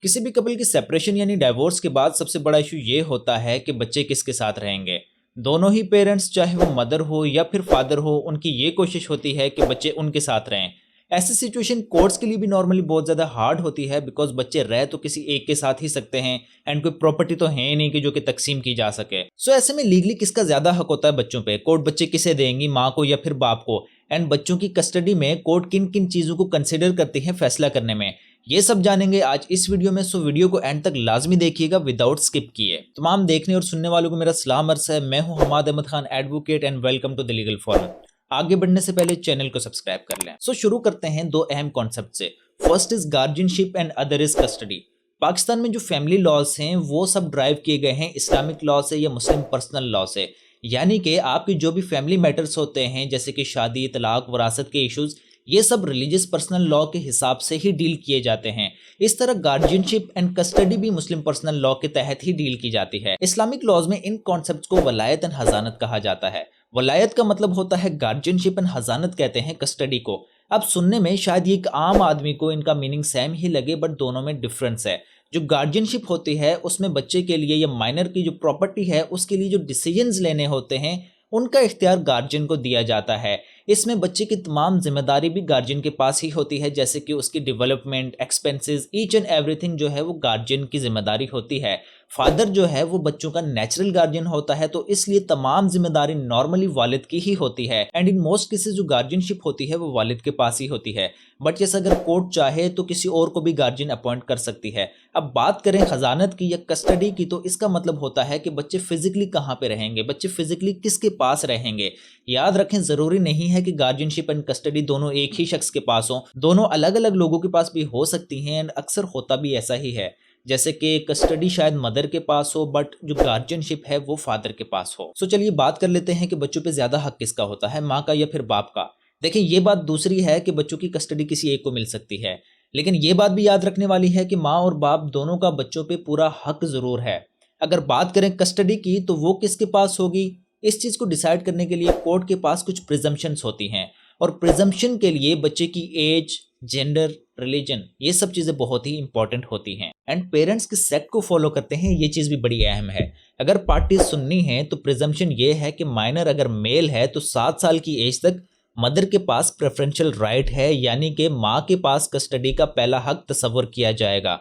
किसी भी कपल की सेपरेशन यानी डाइवोर्स के बाद सबसे बड़ा इशू ये होता है कि बच्चे किसके साथ रहेंगे। दोनों ही पेरेंट्स, चाहे वो मदर हो या फिर फादर हो, उनकी ये कोशिश होती है कि बच्चे उनके साथ रहें। ऐसी सिचुएशन कोर्ट्स के लिए भी नॉर्मली बहुत ज़्यादा हार्ड होती है, बिकॉज बच्चे रह तो किसी एक के साथ ही सकते हैं एंड कोई प्रॉपर्टी तो है ही नहीं कि जो कि तकसीम की जा सके। सो ऐसे में लीगली किसका ज़्यादा हक होता है बच्चों पे? कोर्ट बच्चे किसे देंगी, माँ को या फिर बाप को? एंड बच्चों की कस्टडी में कोर्ट किन किन चीज़ों को कंसिडर करती है फैसला करने में, ये सब जानेंगे आज इस वीडियो में। सो वीडियो को एंड तक लाजमी देखिएगा विदाउट स्किप किए। तमाम देखने और सुनने वालों को मेरा सलाम अर्ज़ है। मैं हूं Hammad Ahmad Khan, advocate, and welcome to the legal forum. आगे बढ़ने से पहले चैनल को सब्सक्राइब कर लें। सो शुरू करते हैं दो अहम कॉन्सेप्ट से। First is guardianship and other is custody. Pakistan में जो फैमिली लॉज हैं वो सब ड्राइव किए गए हैं इस्लामिक लॉ से या मुस्लिम पर्सनल लॉ से, यानी कि आपकी जो भी फैमिली मैटर्स होते हैं जैसे कि शादी, तलाक, वरासत के इश्यूज, ये सब रिलीजियस पर्सनल लॉ के हिसाब से ही डील किए जाते हैं। इस तरह गार्जियनशिप एंड कस्टडी भी मुस्लिम पर्सनल लॉ के तहत ही डील की जाती है। इस्लामिक लॉज में इन कॉन्सेप्ट्स को वलायत एंड हजानत कहा जाता है। वलायत का मतलब होता है गार्जियनशिप एंड हजानत कहते हैं कस्टडी को। अब सुनने में शायद ये एक आम आदमी को इनका मीनिंग सेम ही लगे, बट दोनों में डिफरेंस है। जो गार्जियनशिप होती है उसमें बच्चे के लिए या माइनर की जो प्रॉपर्टी है उसके लिए जो डिसीजंस लेने होते हैं उनका इख्तियार गार्जियन को दिया जाता है। इसमें बच्चे की तमाम जिम्मेदारी भी गार्जियन के पास ही होती है, जैसे कि उसकी development, expenses, each and everything जो है वो गार्जियन की जिम्मेदारी होती है। फादर जो है वो बच्चों का नेचुरल गार्जियन होता है, तो इसलिए तमाम जिम्मेदारी नॉर्मली वालिद की ही होती है। एंड इन मोस्ट केसेस जो गार्जियनशिप होती है वो वालिद के पास ही होती है, बट जैसे अगर कोर्ट चाहे तो किसी और को भी गार्जियन अपॉइंट कर सकती है। अब बात करें खजानत की या कस्टडी की, तो इसका मतलब होता है कि बच्चे फिजिकली कहाँ पे रहेंगे, बच्चे फिजिकली किसके पास रहेंगे। याद रखें, जरूरी नहीं है कि गार्जियनशिप एंड कस्टडी दोनों एक ही शख्स के पास हो, दोनों अलग अलग लोगों के पास भी हो सकती हैं। एंड अक्सर होता भी ऐसा ही है, जैसे कि कस्टडी शायद मदर के पास हो बट जो गार्जियनशिप है वो फादर के पास हो। सो चलिए बात कर लेते हैं कि बच्चों पे ज्यादा हक किसका होता है, माँ का या फिर बाप का। देखिए, ये बात दूसरी है कि बच्चों की कस्टडी किसी एक को मिल सकती है, लेकिन ये बात भी याद रखने वाली है कि माँ और बाप दोनों का बच्चों पे पूरा हक जरूर है। अगर बात करें कस्टडी की तो वो किसके पास होगी, इस चीज को डिसाइड करने के लिए कोर्ट के पास कुछ प्रिजम्पशंस होती हैं, और प्रिजम्पशन के लिए बच्चे की एज, जेंडर, रिलीजन, ये सब चीजें बहुत ही इंपॉर्टेंट होती हैं। एंड पेरेंट्स के सेट को फॉलो करते हैं, ये चीज भी बड़ी अहम है। अगर पार्टी सुन्नी है तो प्रिजम्पशन ये है कि माइनर अगर मेल है तो 7 साल की एज तक मदर के पास प्रेफरेंशियल राइट है, यानी कि माँ के पास कस्टडी का पहला हक तस्वर किया जाएगा।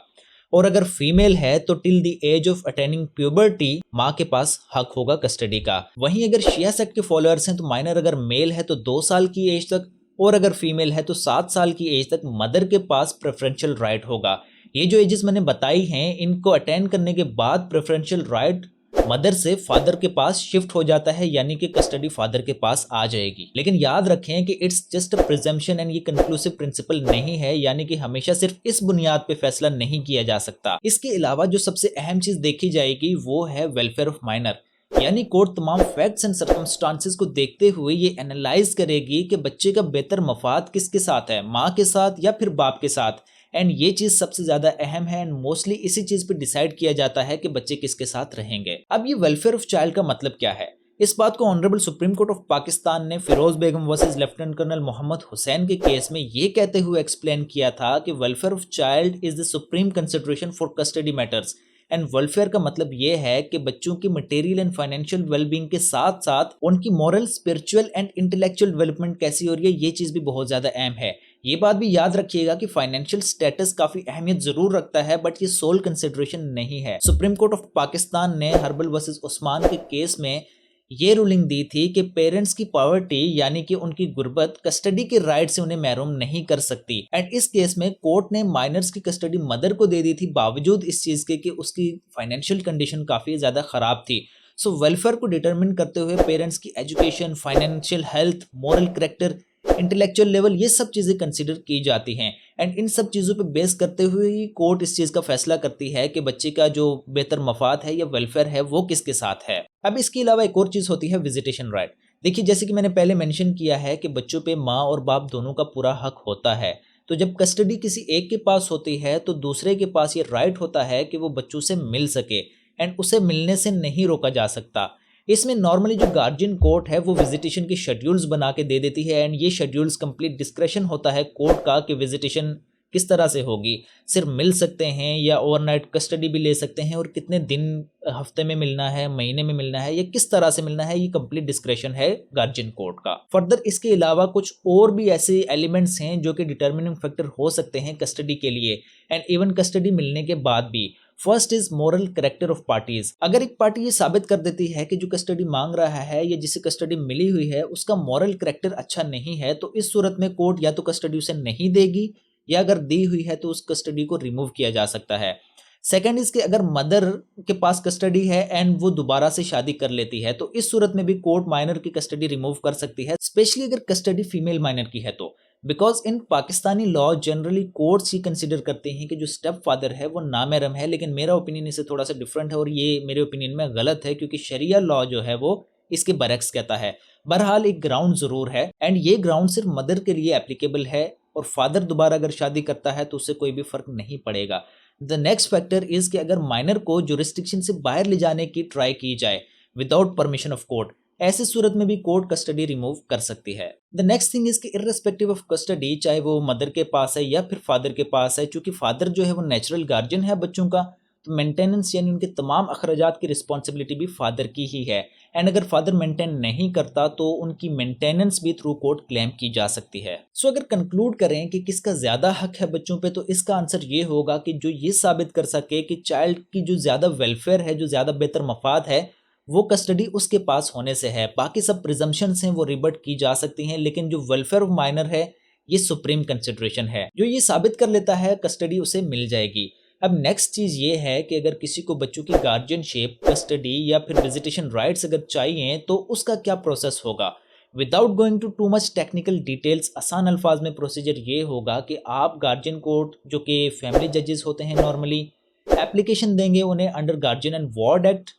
और अगर फीमेल है तो till the age of attaining puberty माँ के पास हक होगा कस्टडी का। वहीं अगर शिया सेक्ट के फॉलोअर्स हैं तो माइनर अगर मेल है तो 2 साल की एज तक, और अगर फीमेल है तो 7 साल की एज तक मदर के पास प्रेफरेंशियल राइट होगा। ये जो एजेस मैंने बताई हैं, इनको अटेन करने के बाद प्रेफरेंशियल राइट मदर से फादर के पास शिफ्ट हो जाता है, यानी कि कस्टडी फादर के पास आ जाएगी। लेकिन याद रखें कि it's just a presumption and ये कंक्लूसिव प्रिंसिपल नहीं है, यानी कि हमेशा सिर्फ इस बुनियाद पे फैसला नहीं किया जा सकता। इसके अलावा जो सबसे अहम चीज देखी जाएगी वो है वेलफेयर ऑफ माइनर, यानी कोर्ट तमाम फैक्ट्स एंड सर्कमस्टांसेस को देखते हुए ये एनालाइज करेगी कि बच्चे का बेहतर मफाद किसके साथ है, माँ के साथ या फिर बाप के साथ। एंड ये चीज सबसे ज्यादा अहम है एंड मोस्टली इसी चीज पे डिसाइड किया जाता है कि बच्चे किसके साथ रहेंगे। अब ये वेलफेयर ऑफ चाइल्ड का मतलब क्या है, इस बात को honourable supreme court of Pakistan ने Firoz Begum versus lieutenant colonel Mohammad Hussain के केस में ये कहते हुए एक्सप्लेन किया था कि welfare of child is the supreme consideration for custody matters. And welfare का मतलब ये है कि बच्चों की मटेरियल एंड फाइनेंशियल वेलबींग के साथ साथ उनकी moral, spiritual and intellectual development कैसी हो रही है, ये चीज भी बहुत ज्यादा अहम है। ये बात भी याद रखिएगा कि फाइनेंशियल स्टेटस काफी अहमियत जरूर रखता है, बट ये सोल कंसिडरेशन नहीं है। सुप्रीम कोर्ट ऑफ पाकिस्तान ने हर्बल वर्सेस उस्मान के केस में ये रूलिंग दी थी कि पेरेंट्स की पॉवर्टी यानी कि उनकी गुर्बत कस्टडी के राइट से उन्हें महरूम नहीं कर सकती। एंड इस केस में कोर्ट ने माइनर्स की कस्टडी मदर को दे दी थी, बावजूद इस चीज के कि उसकी फाइनेंशियल कंडीशन काफी ज्यादा खराब थी। सो वेलफेयर को डिटरमिन करते हुए पेरेंट्स की education, financial health, moral character, intellectual level, ये सब चीजें कंसीडर की जाती हैं। एंड इन सब चीजों पे बेस करते हुए ही कोर्ट इस चीज का फैसला करती है कि बच्चे का जो बेहतर मफाद है या वेलफेयर है वो किसके साथ है। अब इसके अलावा एक और चीज होती है विजिटेशन राइट। देखिए, जैसे कि मैंने पहले मेंशन किया है कि बच्चों पे माँ और बाप दोनों का पूरा हक होता है, तो जब कस्टडी किसी एक के पास होती है तो दूसरे के पास ये राइट होता है कि वो बच्चों से मिल सके, एंड उसे मिलने से नहीं रोका जा सकता। इसमें नॉर्मली जो गार्जियन कोर्ट है वो विजिटेशन के शेड्यूल्स बना के दे देती है, एंड ये शेड्यूल्स कंप्लीट डिस्क्रेशन होता है कोर्ट का कि विजिटेशन किस तरह से होगी, सिर्फ मिल सकते हैं या ओवरनाइट कस्टडी भी ले सकते हैं, और कितने दिन हफ्ते में मिलना है, महीने में मिलना है, या किस तरह से मिलना है, ये कंप्लीट डिस्क्रेशन है गार्जियन कोर्ट का। फर्दर इसके अलावा कुछ और भी ऐसे एलिमेंट्स हैं जो कि डिटर्मिनिंग फैक्टर हो सकते हैं कस्टडी के लिए एंड इवन कस्टडी मिलने के बाद भी। First is moral character of parties. अगर एक पार्टी ये साबित कर देती है कि जो कस्टडी मांग रहा है या जिसे कस्टडी मिली हुई है उसका मॉरल कैरेक्टर अच्छा नहीं है, तो इस सूरत में कोर्ट या तो कस्टडी उसे नहीं देगी, या अगर दी हुई है तो उस कस्टडी को रिमूव किया जा सकता है। सेकंड इज कि अगर मदर के पास कस्टडी है एंड वो दोबारा से शादी कर लेती है, तो इस सूरत में भी कोर्ट माइनर की कस्टडी रिमूव कर सकती है, स्पेशली अगर कस्टडी फीमेल माइनर की है तो। Because in Pakistani law generally courts he consider करते हैं कि जो स्टेप फादर है वो नामहरम है, लेकिन मेरा ओपिनियन इससे थोड़ा सा डिफरेंट है और ये मेरे ओपिनियन में गलत है, क्योंकि शरिया लॉ जो है वो इसके बरक्स कहता है। बहरहाल एक ग्राउंड जरूर है एंड ये ग्राउंड सिर्फ मदर के लिए एप्लीकेबल है, और फादर दोबारा अगर शादी करता है तो उससे कोई भी फर्क नहीं पड़ेगा। द नेक्स्ट फैक्टर इज कि अगर माइनर को जुरिस्डिक्शन से बाहर ले जाने की ट्राई की जाए विदाउट परमिशन ऑफ कोर्ट, ऐसी सूरत में भी कोर्ट कस्टडी रिमूव कर सकती है। द नेक्स्ट थिंग इज कि इर्रेस्पेक्टिव ऑफ कस्टडी, चाहे वो मदर के पास है या फिर फादर के पास है, चूंकि फादर जो है वो नेचुरल गार्जियन है बच्चों का, तो मेंटेनेंस यानी उनके तमाम अखराजात की रिस्पॉन्सिबिलिटी भी फादर की ही है। एंड अगर फादर मेंटेन नहीं करता तो उनकी मेंटेनेंस भी थ्रू कोर्ट क्लेम की जा सकती है। सो अगर कंक्लूड करें कि किसका ज्यादा हक है बच्चों पे, तो इसका आंसर ये होगा कि जो ये साबित कर सके कि चाइल्ड की जो ज्यादा वेलफेयर है, जो ज्यादा बेहतर मफाद है, वो कस्टडी उसके पास होने से है। बाकी सब प्रिजम्पशंस हैं वो रिबट की जा सकती हैं, लेकिन जो वेलफेयर ऑफ माइनर है ये सुप्रीम कंसिडरेशन है। जो ये साबित कर लेता है कस्टडी उसे मिल जाएगी। अब नेक्स्ट चीज ये है कि अगर किसी को बच्चों की गार्जियनशिप, कस्टडी या फिर विजिटेशन राइट्स अगर चाहिए तो उसका क्या प्रोसेस होगा। Without going too much technical details, आसान अल्फाज में प्रोसीजर ये होगा कि आप गार्जियन कोर्ट, जो कि फैमिली जजेस होते हैं नॉर्मली, एप्लीकेशन देंगे उन्हें under guardian and ward act.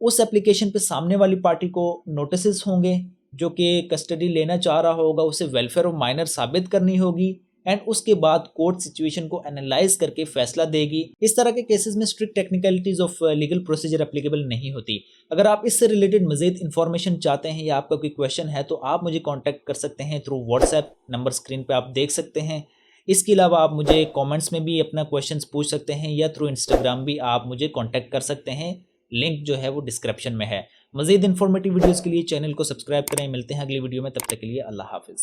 उस एप्लीकेशन पे सामने वाली पार्टी को नोटिस होंगे, जो कि कस्टडी लेना चाह रहा होगा उसे वेलफेयर ऑफ माइनर साबित करनी होगी, एंड उसके बाद कोर्ट सिचुएशन को एनालाइज करके फैसला देगी। इस तरह के केसेस में strict technicalities of legal procedure applicable नहीं होती। अगर आप इससे रिलेटेड मजीद इन्फॉर्मेशन चाहते हैं या आपका कोई क्वेश्चन है तो आप मुझे कॉन्टैक्ट कर सकते हैं थ्रू व्हाट्सएप, नंबर स्क्रीन पे आप देख सकते हैं। इसके अलावा आप मुझे कॉमेंट्स में भी अपना क्वेश्चन पूछ सकते हैं, या थ्रू इंस्टाग्राम भी आप मुझे कॉन्टैक्ट कर सकते हैं, लिंक जो है वो डिस्क्रिप्शन में है। मजीद इन्फॉर्मेटिव वीडियोस के लिए चैनल को सब्सक्राइब करें। मिलते हैं अगली वीडियो में, तब तक के लिए अल्लाह हाफिज।